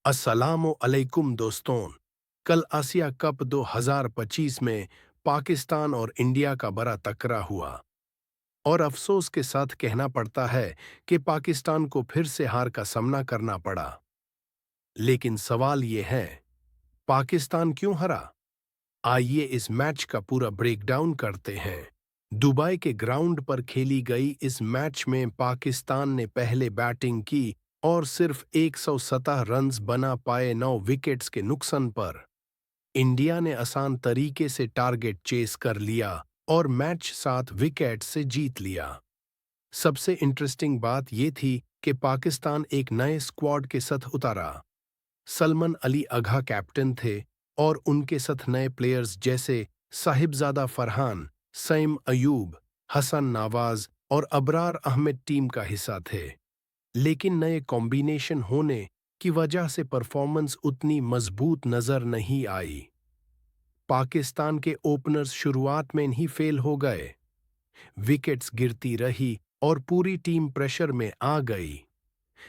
अस्सलामु अलैकुम दोस्तों। कल आसिया कप 2025 में पाकिस्तान और इंडिया का बड़ा टकरा हुआ और अफसोस के साथ कहना पड़ता है कि पाकिस्तान को फिर से हार का सामना करना पड़ा। लेकिन सवाल ये है, पाकिस्तान क्यों हरा? आइए इस मैच का पूरा ब्रेकडाउन करते हैं। दुबई के ग्राउंड पर खेली गई इस मैच में पाकिस्तान ने पहले बैटिंग की और सिर्फ 117 रन्स बना पाए 9 विकेट्स के नुकसान पर। इंडिया ने आसान तरीके से टारगेट चेस कर लिया और मैच 7 विकेट से जीत लिया। सबसे इंटरेस्टिंग बात ये थी कि पाकिस्तान एक नए स्क्वाड के साथ उतारा। सलमान अली अघा कैप्टन थे और उनके साथ नए प्लेयर्स जैसे साहिबजादा फरहान, सईम अयूब, हसन नवाज और अबरार अहमद टीम का हिस्सा थे। लेकिन नए कॉम्बिनेशन होने की वजह से परफॉर्मेंस उतनी मजबूत नजर नहीं आई। पाकिस्तान के ओपनर्स शुरुआत में ही फेल हो गए, विकेट्स गिरती रही और पूरी टीम प्रेशर में आ गई।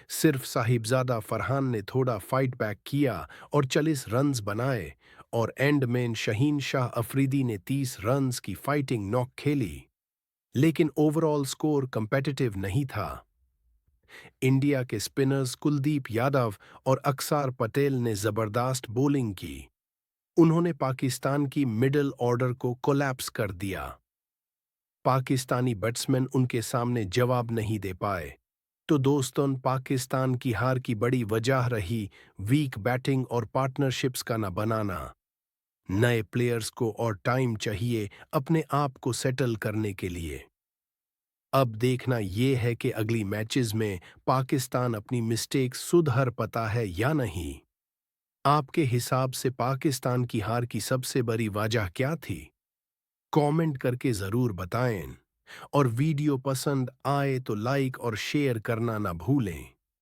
सिर्फ साहिबजादा फरहान ने थोड़ा फाइट बैक किया और 40 रन्स बनाए और एंड में शहीन शाह अफरीदी ने 30 रन्स की फाइटिंग नॉक खेली। लेकिन ओवरऑल स्कोर कंपेटिटिव नहीं था। इंडिया के स्पिनर्स कुलदीप यादव और अक्षर पटेल ने जबरदस्त बॉलिंग की। उन्होंने पाकिस्तान की मिडिल ऑर्डर को कोलैप्स कर दिया। पाकिस्तानी बैट्समैन उनके सामने जवाब नहीं दे पाए। तो दोस्तों, पाकिस्तान की हार की बड़ी वजह रही वीक बैटिंग और पार्टनरशिप्स का न बनाना। नए प्लेयर्स को और टाइम चाहिए अपने आप को सेटल करने के लिए। अब देखना यह है कि अगली मैचेस में पाकिस्तान अपनी मिस्टेक्स सुधार पाता है या नहीं। आपके हिसाब से पाकिस्तान की हार की सबसे बड़ी वजह क्या थी? कमेंट करके जरूर बताएं और वीडियो पसंद आए तो लाइक और शेयर करना ना भूलें।